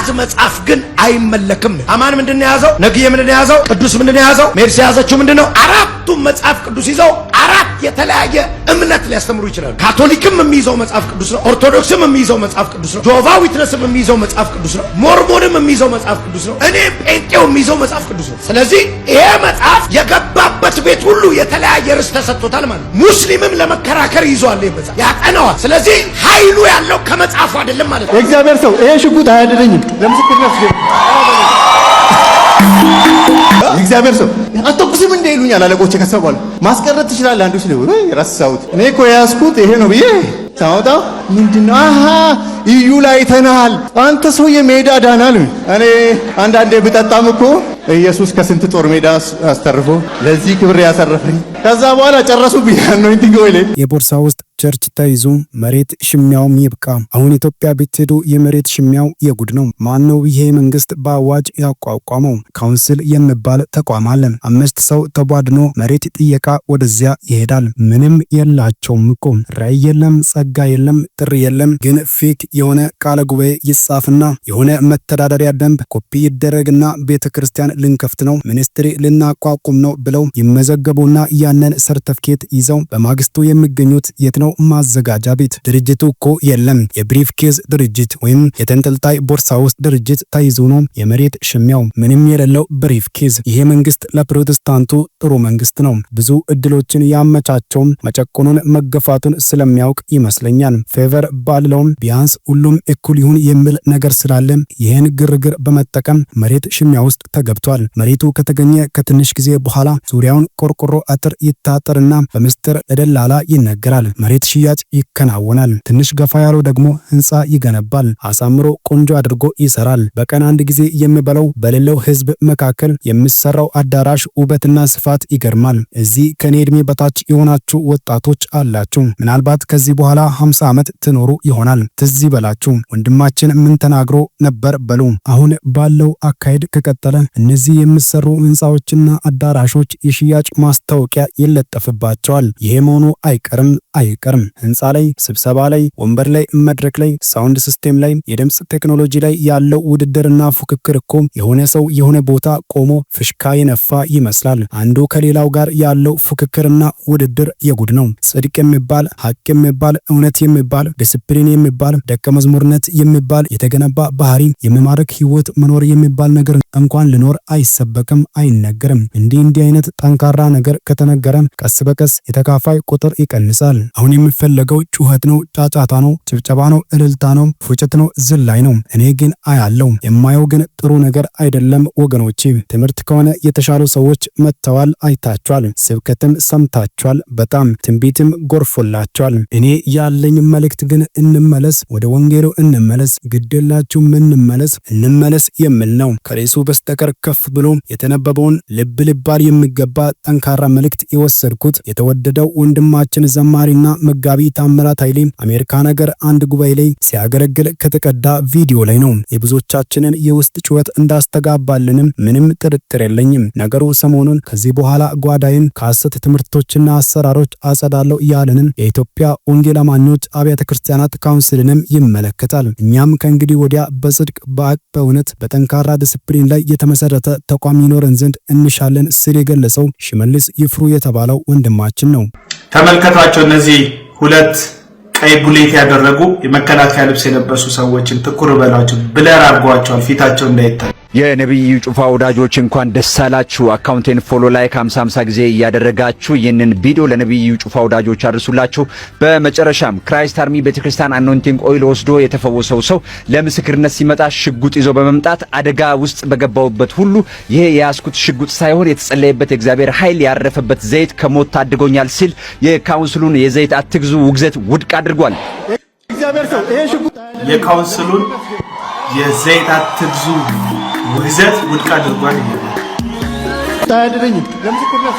ትእዛዝ መጽሐፍ ግን አይመለክም። አማን ምንድነው ያዘው? ነግዬ ምንድነው ያዘው? ቅዱስ ምንድነው ያዘው? ሜርሲ ያዘችው ምንድነው? አራቱም መጽሐፍ ቅዱስ ይዘው አራት የተለያየ እምነት ሊያስተምሩ ይችላሉ። ካቶሊክም የሚይዘው መጽሐፍ ቅዱስ ነው። ኦርቶዶክስም የሚይዘው መጽሐፍ ቅዱስ ነው። ጆቫ ዊትነስም የሚይዘው መጽሐፍ ቅዱስ ነው። ሞርሞንም የሚይዘው መጽሐፍ ቅዱስ ነው። እኔ ጴንጤው የሚይዘው መጽሐፍ ቅዱስ ነው። ስለዚህ ይሄ መጽሐፍ የገባበት ቤት ሁሉ የተለያየ ርዕስ ተሰጥቶታል ማለት ነው። ሙስሊምም ለመከራከር ይዟል ይሄ መጽሐፍ ያጠናዋል። ስለዚህ ኃይሉ ያለው ከመጽሐፉ አይደለም ማለት ነው። እግዚአብሔር ሰው ይሄ ሽጉጥ አያድነኝም ለምስክርነት እግዚአብሔር ሰው አትኩስም እንደ ይሉኛል አለቆቼ። ከሰባል ማስቀረት ትችላለህ አንዱ ሲለው ረሳሁት። እኔ እኮ ያስኩት ይሄ ነው ብዬ ታውጣው ምንድነው? አሃ እዩ ላይ ተናል አንተ ሰው የሜዳ ዳናል። እኔ አንዳንዴ ብጠጣም እኮ ኢየሱስ ከስንት ጦር ሜዳ አስተርፎ ለዚህ ክብር ያሰረፈኝ። ከዛ በኋላ ጨረሱ ቢያነው እንት ጎይሌ የቦርሳ ውስጥ ቸርች ተይዞ መሬት ሽሚያውም ይብቃ። አሁን ኢትዮጵያ ብትሄዱ የመሬት ሽሚያው የጉድ ነው። ማነው ይሄ መንግስት በአዋጅ ያቋቋመው? ካውንስል የሚባል ተቋም አለ። 5 ሰው ተቧድኖ መሬት ጥየቃ ወደዚያ ይሄዳል። ምንም የላቸውም እኮ ራይ የለም፣ ጸጋ የለም፣ ጥሪ የለም። ግን ፌክ የሆነ ቃለ ጉባኤ ይጻፍና የሆነ መተዳደሪያ ደንብ ኮፒ ይደረግና ቤተክርስቲያን ልንከፍት ነው፣ ሚኒስትሪ ልናቋቁም ነው ብለው ይመዘገቡና ያንን ሰርተፍኬት ይዘው በማግስቱ የሚገኙት የት ነው? ማዘጋጃ ቤት። ድርጅቱ እኮ የለም። የብሪፍ ኬዝ ድርጅት ወይም የተንጠልጣይ ቦርሳ ውስጥ ድርጅት ተይዞ ነው የመሬት ሽሚያው። ምንም የሌለው ብሪፍ ኬዝ። ይሄ መንግስት ለፕሮቴስታንቱ ጥሩ መንግስት ነው። ብዙ እድሎችን ያመቻቸውም መጨቆኑን መገፋቱን ስለሚያውቅ ይመስለኛል። ፌቨር ባልለውም ቢያንስ ሁሉም እኩል ይሁን የሚል ነገር ስላለ ይህን ግርግር በመጠቀም መሬት ሽሚያ ውስጥ ተገብቷል። መሬቱ ከተገኘ ከትንሽ ጊዜ በኋላ ዙሪያውን ቆርቆሮ አጥር ይታጠርና በምስጢር ለደላላ ይነገራል። መሬት ሽያጭ ይከናወናል። ትንሽ ገፋ ያለው ደግሞ ህንፃ ይገነባል። አሳምሮ ቆንጆ አድርጎ ይሰራል። በቀን አንድ ጊዜ የሚበላው በሌለው ህዝብ መካከል የሚሰራው አዳራሽ ውበትና ስፋት ይገርማል። እዚህ ከኔ እድሜ በታች የሆናችሁ ወጣቶች አላችሁ። ምናልባት ከዚህ በኋላ 50 ዓመት ትኖሩ ይሆናል። ትዝ ይበላችሁ ወንድማችን ምን ተናግሮ ነበር በሉ። አሁን ባለው አካሄድ ከቀጠለ እነዚህ የሚሰሩ ህንፃዎችና አዳራሾች የሽያጭ ማስታወቂያ ይለጠፍባቸዋል። ይሄ መሆኑ አይቀርም። ህንፃ ላይ፣ ስብሰባ ላይ፣ ወንበር ላይ፣ መድረክ ላይ፣ ሳውንድ ሲስተም ላይ፣ የድምጽ ቴክኖሎጂ ላይ ያለው ውድድርና ፉክክር እኮ የሆነ ሰው የሆነ ቦታ ቆሞ ፍሽካ የነፋ ይመስላል። አንዱ ከሌላው ጋር ያለው ፉክክርና ውድድር የጉድ ነው። ጽድቅ የሚባል ሐቅ የሚባል እውነት የሚባል ዲሲፕሊን የሚባል ደቀ መዝሙርነት የሚባል የተገነባ ባህሪ የሚማርክ ህይወት መኖር የሚባል ነገር እንኳን ሊኖር አይሰበክም፣ አይነገርም። እንዲህ አይነት ጠንካራ ነገር ከተነገረ ቀስ በቀስ የተካፋይ ቁጥር ይቀንሳል። አሁን የሚፈለገው ጩኸት ነው፣ ጫጫታ ነው፣ ጭብጨባ ነው፣ እልልታ ነው፣ ፉጨት ነው፣ ዝላይ ነው። እኔ ግን አያለው። የማየው ግን ጥሩ ነገር አይደለም ወገኖቼ። ትምህርት ከሆነ የተሻሉ ሰዎች መጥተዋል፣ አይታቸዋል። ስብከትም ሰምታቸዋል። በጣም ትንቢትም ጎርፎላቸዋል። እኔ ያለኝ መልእክት ግን እንመለስ፣ ወደ ወንጌሉ እንመለስ፣ ግድላችሁ እንመለስ የሚል ነው። ከሬሱ በስተቀር ከፍ ብሎ የተነበበውን ልብ ሊባል የሚገባ ጠንካራ መልእክት የወሰድኩት የተወደደው ወንድማችን ዘማሪና መጋቢ ታምራት ኃይሌ አሜሪካን ሀገር አንድ ጉባኤ ላይ ሲያገለግል ከተቀዳ ቪዲዮ ላይ ነው። የብዙዎቻችንን የውስጥ ጩኸት እንዳስተጋባልንም ምንም ጥርጥር የለኝም። ነገሩ ሰሞኑን ከዚህ በኋላ ጓዳይን ከሐሰት ትምህርቶችና አሰራሮች አጸዳለው ያለንን የኢትዮጵያ ወንጌል አማኞች አብያተ ክርስቲያናት ካውንስልንም ይመለከታል። እኛም ከእንግዲህ ወዲያ በጽድቅ በአቅ በእውነት በጠንካራ ዲሲፕሊን ላይ የተመሰረተ ተቋም ይኖረን ዘንድ እንሻለን ሲል የገለጸው ሽመልስ ይፍሩ የተባለው ወንድማችን ነው። ተመልከቷቸው። እነዚህ ሁለት ቀይ ቡሌት ያደረጉ የመከላከያ ልብስ የለበሱ ሰዎችን ትኩር በሏቸው፣ ብለር አድርጓቸዋል ፊታቸው እንዳይታይ። የነብዩ ጩፋ ወዳጆች እንኳን ደስ አላችሁ። አካውንቴን ፎሎ ላይክ 50 ጊዜ እያደረጋችሁ ይህንን ቪዲዮ ለነብዩ ጩፋ ወዳጆች አድርሱላችሁ። በመጨረሻም ክራይስት አርሚ ቤተክርስቲያን አኖንቲንግ ኦይል ወስዶ የተፈወሰው ሰው ለምስክርነት ሲመጣ ሽጉጥ ይዞ በመምጣት አደጋ ውስጥ በገባውበት ሁሉ ይሄ የያዝኩት ሽጉጥ ሳይሆን የተጸለየበት የእግዚአብሔር ኃይል ያረፈበት ዘይት ከሞት ታድጎኛል ሲል የካውንስሉን የዘይት አትግዙ ውግዘት ውድቅ አድርጓል። እግዚአብሔር ሰው ይሄ ሽጉጥ የካውንስሉን የዘይት አትግዙ ውግዘት ውድቅ አድርጓል። ታድርኝ ለምስክርነት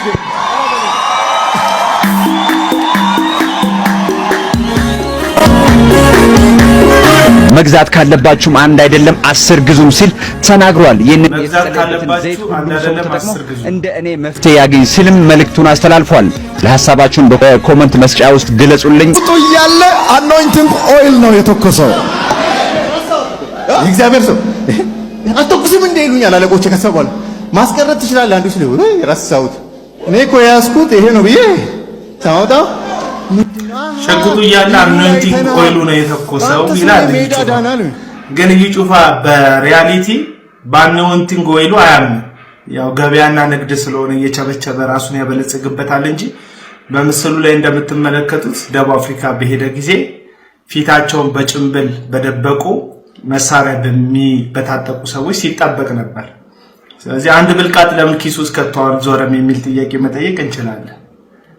መግዛት ካለባችሁም አንድ አይደለም 10 ግዙም ሲል ተናግሯል። ይሄንን መግዛት ካለባችሁ አንድ አይደለም 10 ግዙ እንደ እኔ መፍትሄ ያገኝ ሲልም መልእክቱን አስተላልፏል። ለሐሳባችሁን በኮሜንት መስጫ ውስጥ ግለጹልኝ። ጡ ያለ አኖይንቲንግ ኦይል ነው የተኮሰው። እግዚአብሔር ሰው አትተኩስም እንደ ይሉኛል አለቆቼ። ከዛ በኋላ ማስቀረት ትችላለህ አንዱ ሲል ወይ ረሳሁት። እኔ እኮ ያዝኩት ይሄ ነው ብዬ ሳወጣው ሸጉጡ ያለ አኖይንቲንግ ኦይሉ ነው የተኮሰው ይላል። ግን እዩ ጩፋ በሪያሊቲ በአኖይንቲንግ ኦይሉ አያምንም። ያው ገበያና ንግድ ስለሆነ እየቸበቸበ ራሱን ያበለጽግበታል እንጂ በምስሉ ላይ እንደምትመለከቱት ደቡብ አፍሪካ በሄደ ጊዜ ፊታቸውን በጭንብል በደበቁ መሳሪያ በሚበታጠቁ ሰዎች ሲጣበቅ ነበር። ስለዚህ አንድ ብልቃጥ ለምን ኪሱ ውስጥ ከተዋል ዞረም የሚል ጥያቄ መጠየቅ እንችላለን።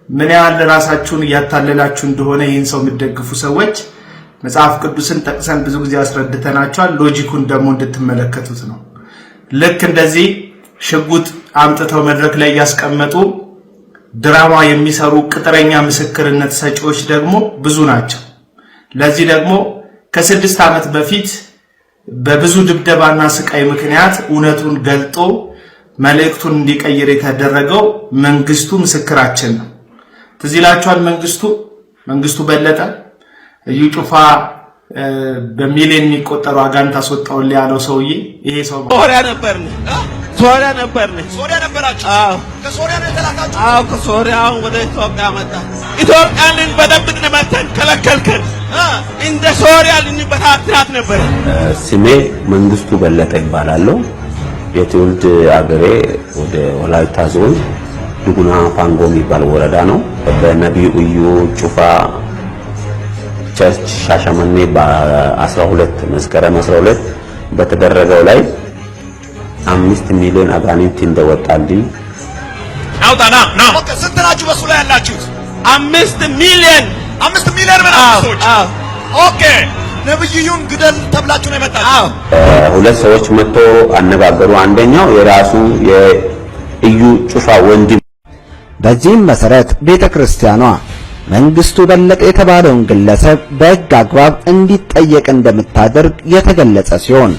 ምን ያህል ራሳችሁን ያታለላችሁ እንደሆነ ይህን ሰው የሚደግፉ ሰዎች መጽሐፍ ቅዱስን ጠቅሰን ብዙ ጊዜ አስረድተናቸዋል። ሎጂኩን ደግሞ እንድትመለከቱት ነው። ልክ እንደዚህ ሽጉጥ አምጥተው መድረክ ላይ ያስቀመጡ ድራማ የሚሰሩ ቅጥረኛ ምስክርነት ሰጪዎች ደግሞ ብዙ ናቸው። ለዚህ ደግሞ ከ6 ዓመት በፊት በብዙ ድብደባና ስቃይ ምክንያት እውነቱን ገልጦ መልእክቱን እንዲቀይር የተደረገው መንግስቱ ምስክራችን ነው። ትዝ ይላችኋል። መንግስቱ በለጠ እዩ ጩፋ በሚሊዮን የሚቆጠሩ አጋንንት አስወጣውልኝ ያለው ሰውዬ ይሄ ሰው ሶሪያ ነበራችሁ? አዎ። ከሶሪያ ነው የተላካችሁ? አዎ፣ ከሶሪያ ወደ ኢትዮጵያ መጣ። ኢትዮጵያን ልንበጠብጥ መተን ከለከልከን። እንደ ሶሪያ ልንበታትናት ነበር። ስሜ መንግስቱ በለጠ ይባላል። የትውልድ አገሬ ወደ ወላይታ ዞን ዱጉና ፋንጎ የሚባል ወረዳ ነው። በነቢዩ እዩ ጩፋ ቸርች ሻሸመኔ በ12 መስከረም 12 በተደረገው ላይ 5 ሚሊዮን አጋንንት እንደወጣልኝ አውጣና ነው። ኦኬ፣ ስንት ናችሁ በሱ ላይ ያላችሁት? 5 ሚሊዮን ሰዎች። ኦኬ፣ ነብዩን ግደል ተብላችሁ ነው የመጣችሁ? ሁለት ሰዎች መጥቶ አነጋገሩ። አንደኛው የራሱ የእዩ ጩፋ ወንድም። በዚህም መሰረት ቤተክርስቲያኗ መንግስቱ በለጠ የተባለውን ግለሰብ በሕግ አግባብ እንዲጠየቅ እንደምታደርግ የተገለጸ ሲሆን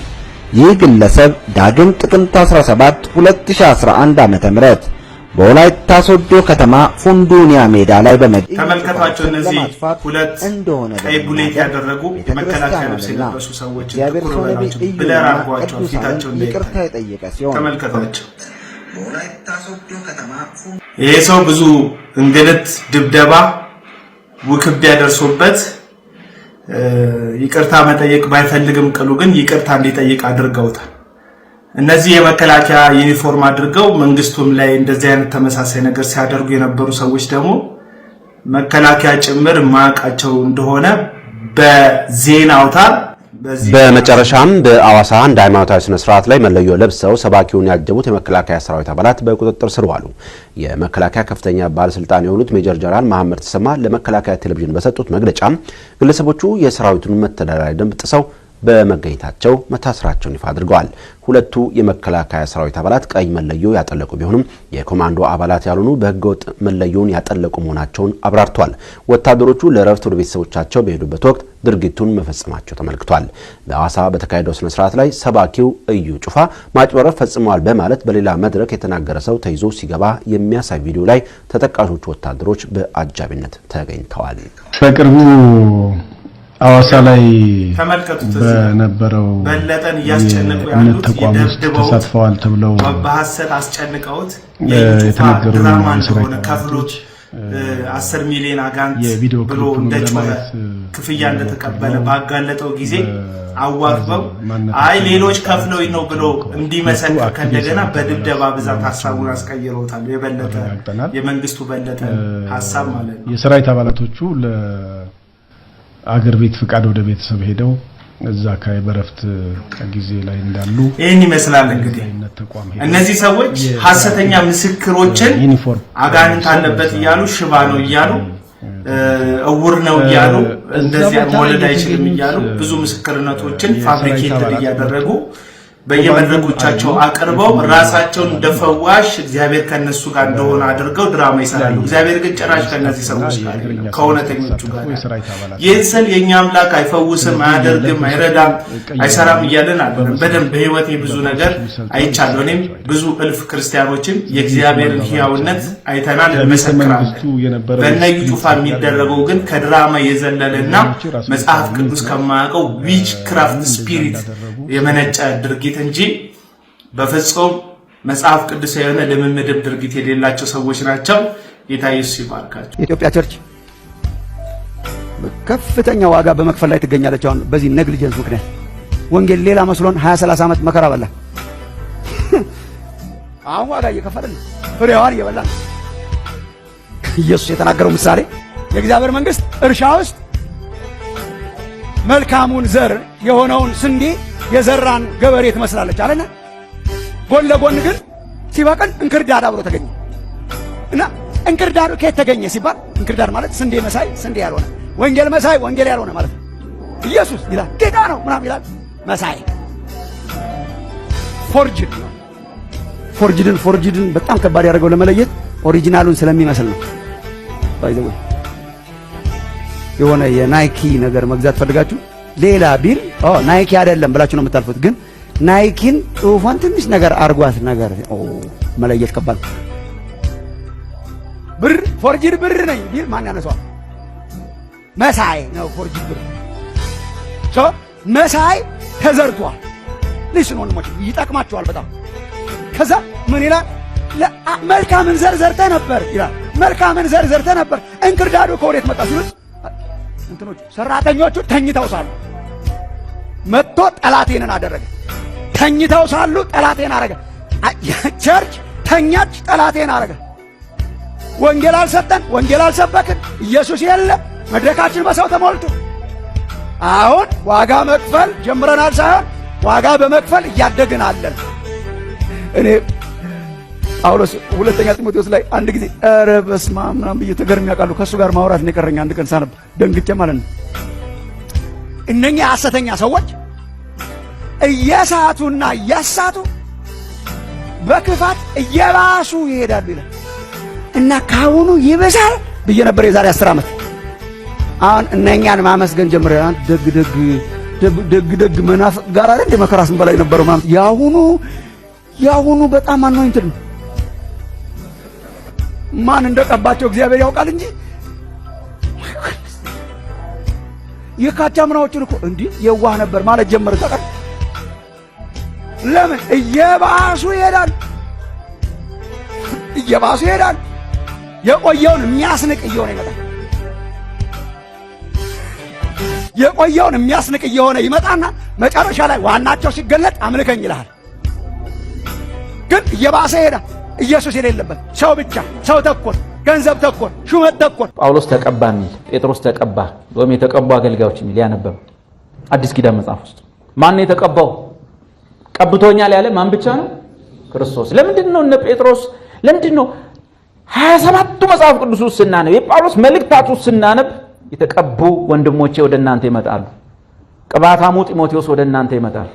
ይህ ግለሰብ ዳግም ጥቅምት 17 2011 ዓ.ም በወላይታ ሶዶ ከተማ ፉንዱኒያ ሜዳ ላይ ተመልከቷቸው። እነዚህ ሁለት ቀይ ቡሌት ያደረጉ የመከላከያ ልብስ የለበሱ ሰዎች ብለር አድርጓቸው ፊታቸው ይቅርታ የጠየቀ ሲሆን ተመልከቷቸው። ይሄ ሰው ብዙ እንግልት፣ ድብደባ፣ ውክቢያ ደርሶበት ይቅርታ መጠየቅ ባይፈልግም ቅሉ ግን ይቅርታ እንዲጠይቅ አድርገውታል። እነዚህ የመከላከያ ዩኒፎርም አድርገው መንግስቱም ላይ እንደዚህ አይነት ተመሳሳይ ነገር ሲያደርጉ የነበሩ ሰዎች ደግሞ መከላከያ ጭምር ማቃቸው እንደሆነ በዜና አውታር በመጨረሻም በአዋሳ አንድ ሃይማኖታዊ ስነ ስርዓት ላይ መለዮ ለብሰው ሰባኪውን ያጀቡት የመከላከያ ሰራዊት አባላት በቁጥጥር ስር ዋሉ። የመከላከያ ከፍተኛ ባለስልጣን የሆኑት ሜጀር ጀነራል መሐመድ ተሰማ ለመከላከያ ቴሌቪዥን በሰጡት መግለጫ ግለሰቦቹ የሰራዊቱን መተዳደሪያ ደንብ ጥሰው በመገኘታቸው መታሰራቸውን ይፋ አድርገዋል። ሁለቱ የመከላከያ ሰራዊት አባላት ቀይ መለዮ ያጠለቁ ቢሆንም የኮማንዶ አባላት ያልሆኑ በህገወጥ መለዮን ያጠለቁ መሆናቸውን አብራርተዋል። ወታደሮቹ ለረፍት ወደ ቤተሰቦቻቸው በሄዱበት ወቅት ድርጊቱን መፈጸማቸው ተመልክቷል። በአዋሳ በተካሄደው ስነ ስርዓት ላይ ሰባኪው እዩ ጩፋ ማጭበረር ፈጽመዋል በማለት በሌላ መድረክ የተናገረ ሰው ተይዞ ሲገባ የሚያሳይ ቪዲዮ ላይ ተጠቃሾቹ ወታደሮች በአጃቢነት ተገኝተዋል። በቅርቡ አዋሳ ላይ ተመልከቱት። በነበረው በለጠን ያስጨነቁ ያሉት ተሳትፈዋል ተብለው በሐሰት አስጨንቀውት የተነገሩ ሆነ ከፍሎች 10 ሚሊዮን አጋንት ብሎ እንደጮኸ ክፍያ እንደተቀበለ ባጋለጠው ጊዜ አዋክበው አይ ሌሎች ከፍለው ነው ብሎ እንዲመሰክር ከእንደገና በድብደባ ብዛት ሀሳቡን አስቀይረውታል። የበለጠ የመንግስቱ በለጠ ሐሳብ ማለት ነው። የሰራዊት አባላቶቹ አገር ቤት ፍቃድ ወደ ቤተሰብ ሄደው እዛ አካባቢ በረፍት ጊዜ ላይ እንዳሉ ይሄን ይመስላል። እንግዲህ እነዚህ ሰዎች ሐሰተኛ ምስክሮችን አጋንንት አለበት እያሉ ሽባ ነው እያሉ እውር ነው እያሉ እንደዚህ መወለድ አይችልም እያሉ ብዙ ምስክርነቶችን ፋብሪኬት እያደረጉ በየመድረኮቻቸው አቅርበው ራሳቸውን እንደፈዋሽ እግዚአብሔር ከነሱ ጋር እንደሆነ አድርገው ድራማ ይሰራሉ። እግዚአብሔር ግን ጭራሽ ከነዚህ ሰዎች ጋር ከእውነተኞቹ ጋር ይህን ስል የእኛ አምላክ አይፈውስም፣ አያደርግም፣ አይረዳም፣ አይሰራም እያለን አይደለም። በደንብ በህይወቴ ብዙ ነገር አይቻለሁ። እኔም ብዙ እልፍ ክርስቲያኖችን የእግዚአብሔርን ሕያውነት አይተናል፣ እንመሰክራለን። በነዩ ጩፋ የሚደረገው ግን ከድራማ የዘለለና መጽሐፍ ቅዱስ ከማያውቀው ዊች ክራፍት ስፒሪት የመነጨ ድርጊት እንጂ በፍጹም መጽሐፍ ቅዱስ የሆነ ልምምድም ድርጊት የሌላቸው ሰዎች ናቸው። ጌታ ኢየሱስ ይባርካቸው። የኢትዮጵያ ቸርች ከፍተኛ ዋጋ በመክፈል ላይ ትገኛለች። አሁን በዚህ ኔግሊጀንስ ምክንያት ወንጌል ሌላ መስሎን 20-30 ዓመት መከራ በላ። አሁን ዋጋ እየከፈልን ፍሬዋን እየበላን። ኢየሱስ የተናገረው ምሳሌ የእግዚአብሔር መንግስት እርሻ ውስጥ መልካሙን ዘር የሆነውን ስንዴ የዘራን ገበሬ ትመስላለች አለና ጎን ለጎን ግን ሲበቅል እንክርዳድ አብሮ ተገኘ እና እንክርዳዱ ከየት ተገኘ ሲባል እንክርዳድ ማለት ስንዴ መሳይ ስንዴ ያልሆነ፣ ወንጌል መሳይ ወንጌል ያልሆነ ማለት ነው። ኢየሱስ ይላል ጌታ ነው ምናምን ይላል መሳይ ፎርጅድን በጣም ከባድ ያደርገው ለመለየት ኦሪጂናሉን ስለሚመስል ነው። ባይዘው የሆነ የናይኪ ነገር መግዛት ፈልጋችሁ ሌላ ቢል ናይኪ አይደለም ብላችሁ ነው የምታልፉት። ግን ናይኪን ጽሑፏን ትንሽ ነገር አርጓት ነገር መለየት ከባድ። ብር ፎርጅድ ብር ነኝ ቢል ማን ያነሳዋል? መሳይ ነው ፎርጅድ ብር። መሳይ ተዘርቷል። ልስን ወንድሞች ይጠቅማችኋል በጣም። ከዛ ምን ይላል? መልካምን ዘር ዘርተህ ነበር ይላል። መልካምን ዘር ዘርተህ ነበር። እንክርዳዱ ከወዴት መጣ ሲሉት እንትኖቹ ሰራተኞቹ ተኝተው ሳሉ መጥቶ ጠላቴንን አደረገ። ተኝተው ሳሉ ጠላቴን አረገ። ቸርች ተኛች፣ ጠላቴን አረገ። ወንጌል አልሰጠን፣ ወንጌል አልሰበክን፣ ኢየሱስ የለ፣ መድረካችን በሰው ተሞልቶ አሁን ዋጋ መክፈል ጀምረናል ሳይሆን ዋጋ በመክፈል እያደግን አለን። እኔ ጳውሎስ ሁለተኛ ጢሞቴዎስ ላይ አንድ ጊዜ ኧረ በስመ አብ ምናምን ብዬ ተገርሜ ያውቃሉ። ከእሱ ጋር ማውራት ነው የቀረኝ አንድ ቀን ሳነብ ደንግጬ ማለት ነው። እነኛ ሐሰተኛ ሰዎች እየሳቱና እያሳቱ በክፋት እየባሱ ይሄዳሉ ይላል እና ካሁኑ ይበዛል ብዬ ነበር የዛሬ 10 ዓመት። አሁን እነኛን ማመስገን ጀምረናል። ደግ መናፍቅ ጋር አይደል እንደ መከራ ስንበላ የነበረው ማለት ያሁኑ በጣም አኖይንትድ ነው። ማን እንደቀባቸው እግዚአብሔር ያውቃል እንጂ የካቻምናዎቹን እኮ እንዲህ የዋህ ነበር ማለት ጀመረ። ተቀር ለምን እየባሱ ይሄዳል? የቆየውን የሚያስንቅ እየሆነ ይመጣል። የቆየውን የሚያስንቅ እየሆነ ይመጣና መጨረሻ ላይ ዋናቸው ሲገለጥ አምልከኝ ይልሃል። ግን እየባሰ ይሄዳል። ኢየሱስ የሌለበት ሰው ብቻ፣ ሰው ተኮር፣ ገንዘብ ተኮር፣ ሹመት ተኮር። ጳውሎስ ተቀባ የሚል ጴጥሮስ ተቀባ ወይም የተቀቡ አገልጋዮች የሚል ያነበበ አዲስ ኪዳን መጽሐፍ ውስጥ ማን ነው የተቀባው? ቀብቶኛል ያለ ማን ብቻ ነው? ክርስቶስ። ለምንድን ነው እነ ጴጥሮስ ለምንድን ነው 27ቱ መጽሐፍ ቅዱስ ውስጥ ስናነብ የጳውሎስ መልእክታት ውስጥ ስናነብ የተቀቡ ወንድሞቼ ወደ እናንተ ይመጣሉ፣ ቅባታሙ ጢሞቴዎስ ወደ እናንተ ይመጣል፣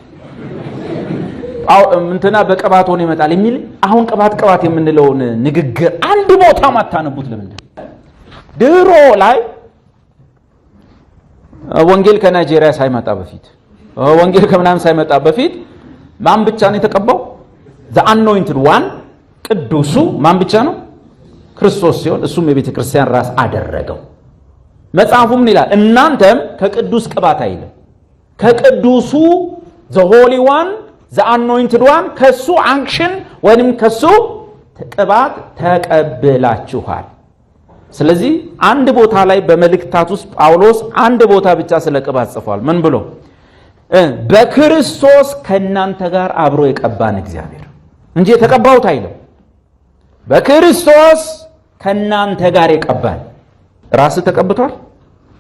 እንትና በቅባት ሆኖ ይመጣል የሚል አሁን ቅባት የምንለውን ንግግር አንድ ቦታ ማታነቡት ለምንድን? ድሮ ላይ ወንጌል ከናይጄሪያ ሳይመጣ በፊት ወንጌል ከምናምን ሳይመጣ በፊት ማን ብቻ ነው የተቀባው? the anointed one ቅዱሱ ማን ብቻ ነው? ክርስቶስ ሲሆን እሱም የቤተ ክርስቲያን ራስ አደረገው። መጽሐፉ ምን ይላል? እናንተም ከቅዱስ ቅባት አይልም፣ ከቅዱሱ the holy one the anointed one ከሱ አንክሽን ወይንም ከሱ ቅባት ተቀብላችኋል። ስለዚህ አንድ ቦታ ላይ በመልእክታት ውስጥ ጳውሎስ አንድ ቦታ ብቻ ስለ ቅባት ጽፏል። ምን ብሎ? በክርስቶስ ከእናንተ ጋር አብሮ የቀባን እግዚአብሔር እንጂ የተቀባሁት አይልም። በክርስቶስ ከእናንተ ጋር የቀባን። ራስህ ተቀብቷል?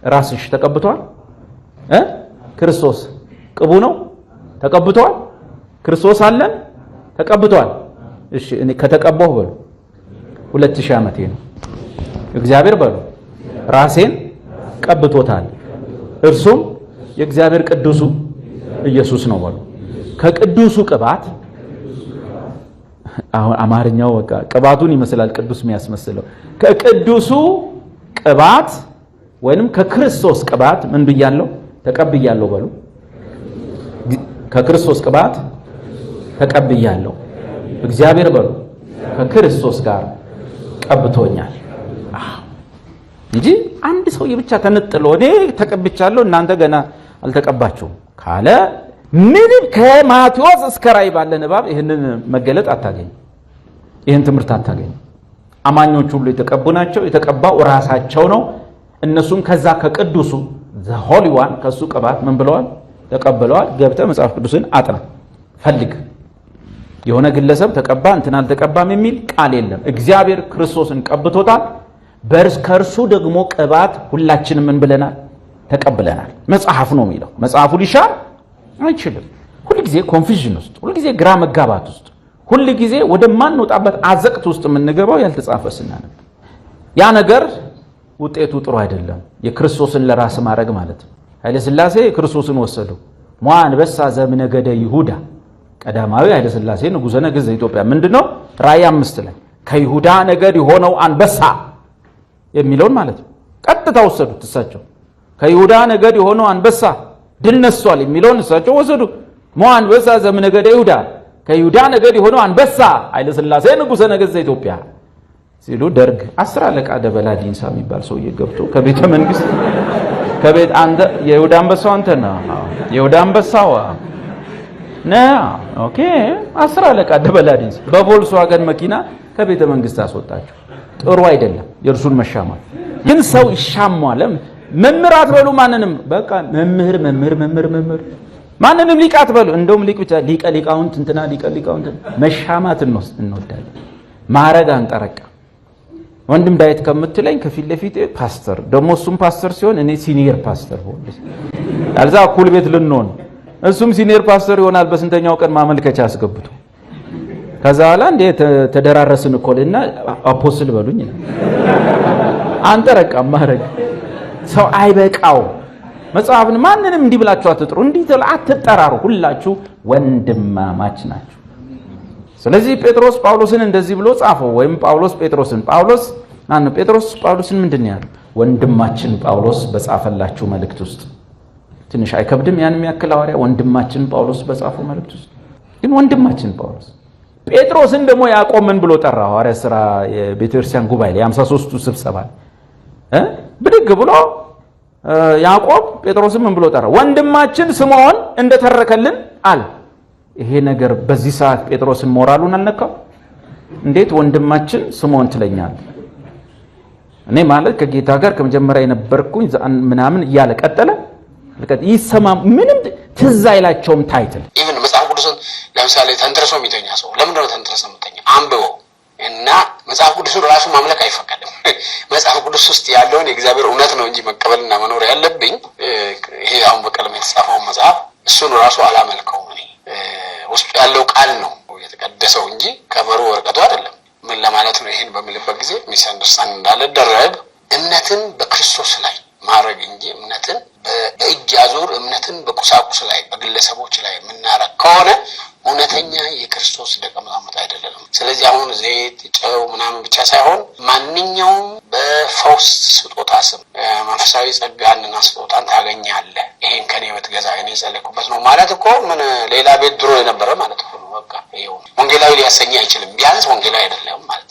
ራስሽ ተቀብቷል? ክርስቶስ ቅቡ ነው? ተቀብቷል? ክርስቶስ አለን? ተቀብቷል? እሺ እኔ ከተቀባሁ በሉ 2000 ዓመቴ ነው። እግዚአብሔር በሉ ራሴን ቀብቶታል፣ እርሱም የእግዚአብሔር ቅዱሱ ኢየሱስ ነው በሉ። ከቅዱሱ ቅባት አሁን አማርኛው በቃ ቅባቱን ይመስላል ቅዱስ የሚያስመስለው ከቅዱሱ ቅባት ወይንም ከክርስቶስ ቅባት ምን ብያለሁ ተቀብያለሁ በሉ ከክርስቶስ ቅባት ተቀብያለሁ እግዚአብሔር በሉ ከክርስቶስ ጋር ቀብቶኛል እንጂ አንድ ሰው የብቻ ተነጥሎ እኔ ተቀብቻለሁ እናንተ ገና አልተቀባችሁም ካለ ምንም ከማቴዎስ እስከ ራዕይ ባለ ንባብ ይሄንን መገለጥ አታገኝ ይሄን ትምህርት አታገኝ አማኞች ሁሉ የተቀቡ ናቸው የተቀባው ራሳቸው ነው እነሱም ከዛ ከቅዱሱ the holy one ከሱ ቅባት ምን ብለዋል ተቀበለዋል ገብተ መጽሐፍ ቅዱስን አጥና ፈልግ የሆነ ግለሰብ ተቀባ እንትና አልተቀባም የሚል ቃል የለም እግዚአብሔር ክርስቶስን ቀብቶታል ከእርሱ ደግሞ ቅባት ሁላችንም ምን ብለናል ተቀብለናል መጽሐፍ ነው የሚለው መጽሐፉ ሊሻር አይችልም ሁሉ ጊዜ ኮንፊዥን ውስጥ ሁሉ ጊዜ ግራ መጋባት ውስጥ ሁሉ ጊዜ ወደማንወጣበት አዘቅት ውስጥ የምንገባው ያልተጻፈ ስናነብ ያ ነገር ውጤቱ ጥሩ አይደለም የክርስቶስን ለራስ ማድረግ ማለት ኃይለ ሥላሴ ክርስቶስን ወሰዱ ሟን በሳ ዘምነገደ ይሁዳ ቀዳማዊ ኃይለ ሥላሴ ንጉሠ ነገሥት ኢትዮጵያ ምንድነው ራዕይ 5 ላይ ከይሁዳ ነገድ የሆነው አንበሳ የሚለውን ማለት ነው ቀጥታ ወሰዱት እሳቸው ከይሁዳ ነገድ የሆነው አንበሳ ድል ነስቷል የሚለውን እሳቸው ወሰዱ ሟን በሳ ዘምነገደ ይሁዳ ከይሁዳ ነገድ የሆነው አንበሳ ኃይለ ሥላሴ ንጉሠ ነገሥት ኢትዮጵያ ሲሉ ደርግ 10 አለቃ ደበላ ዲንሳ የሚባል ሰው እየገብቶ ከቤተ መንግስት ከቤት አንተ የይሁዳ አንበሳው አንተ ነህ የይሁዳ አንበሳው ኦኬ 10 አለቃ ደበላ ዲንሳ በቮልክስዋገን መኪና ከቤተ መንግስት አስወጣቸው ጥሩ አይደለም የእርሱን መሻማት ግን ሰው ይሻማል መምህር አትበሉ ማንንም በቃ መምህር ማንንም ሊቃት በሉ እንደውም ሊቅ ብቻ ሊቃውንት እንትና ሊቃውንት መሻማት እንወዳለን ማረግ አንጠረቃ ወንድም ዳዊት ከምትለኝ ከፊት ለፊት ፓስተር ደሞ እሱም ፓስተር ሲሆን እኔ ሲኒየር ፓስተር ሆነ አልዛ ኩል ቤት ልንሆን እሱም ሲኒየር ፓስተር ይሆናል በስንተኛው ቀን ማመልከቻ አስገብቶ ከዛ በኋላ እንደ ተደራረስን እኮልና አፖስትል በሉኝ አንጠረቃ ማረግ ሰው አይበቃው መጽሐፍን ማንንም እንዲህ ብላችሁ አትጥሩ እንዲህ አትጠራሩ ሁላችሁ ወንድማማች ናችሁ ስለዚህ ጴጥሮስ ጳውሎስን እንደዚህ ብሎ ጻፈው ወይም ጳውሎስ ጴጥሮስን ጴጥሮስ ጳውሎስን ምንድነው ያለው ወንድማችን ጳውሎስ በጻፈላችሁ መልእክት ውስጥ ትንሽ አይከብድም ያንም ያክል ሐዋርያ ወንድማችን ጳውሎስ በጻፈው መልእክት ውስጥ ግን ወንድማችን ጳውሎስ ጴጥሮስን ደግሞ ያዕቆብ ምን ብሎ ጠራ ሐዋርያ ሥራ የቤተክርስቲያን ጉባኤ ላይ 53ቱ ስብሰባ ብድግ ብሎ ያዕቆብ ጴጥሮስን ምን ብሎ ጠራ ወንድማችን ስምዖን እንደተረከልን አለ ይሄ ነገር በዚህ ሰዓት ጴጥሮስን ሞራሉን አልነካው እንዴት ወንድማችን ስምዖን ትለኛል እኔ ማለት ከጌታ ጋር ከመጀመሪያ የነበርኩኝ ምናምን እያለ ቀጠለ ይሰማ ምንም ትዝ አይላቸውም ታይትል ኢቭን መጽሐፍ ቅዱስን ለምሳሌ ተንትረሶ የሚተኛ ሰው ለምንድን ነው ተንትረሶ የሚተኛ አንብበው እና መጽሐፍ ቅዱስን ራሱ ማምለክ አይፈቀድም መጽሐፍ ቅዱስ ውስጥ ያለውን የእግዚአብሔር እውነት ነው እንጂ መቀበልና መኖር ያለብኝ ይሄ አሁን በቀለም የተጻፈው መጽሐፍ እሱን ራሱ አላመልከውም እኔ ውስጥ ያለው ቃል ነው የተቀደሰው እንጂ ከበሩ ወረቀቱ አይደለም ምን ለማለት ነው ይሄን በሚልበት ጊዜ ሚስአንደርስታንድ እንዳልደረግ እምነትን በክርስቶስ ላይ ማረግ እንጂ እምነትን በእጅ አዙር እምነትን በቁሳቁስ ላይ በግለሰቦች ላይ የምናረግ ከሆነ እውነተኛ የክርስቶስ ደቀ መዛሙርት አይደለም ስለዚህ አሁን ዘይት ጨው ምናምን ብቻ ሳይሆን ማንኛውም በፈውስ ስጦታ ስም መንፈሳዊ ጸጋንና ስጦታን ታገኛለህ ይሄን ከኔ በትገዛ እኔ ጸለይኩበት ነው ማለት እኮ ምን ሌላ ቤት ድሮ የነበረ ማለት ነው በቃ ይሄው ወንጌላዊ ሊያሰኝ አይችልም ቢያንስ ወንጌላዊ አይደለም ማለት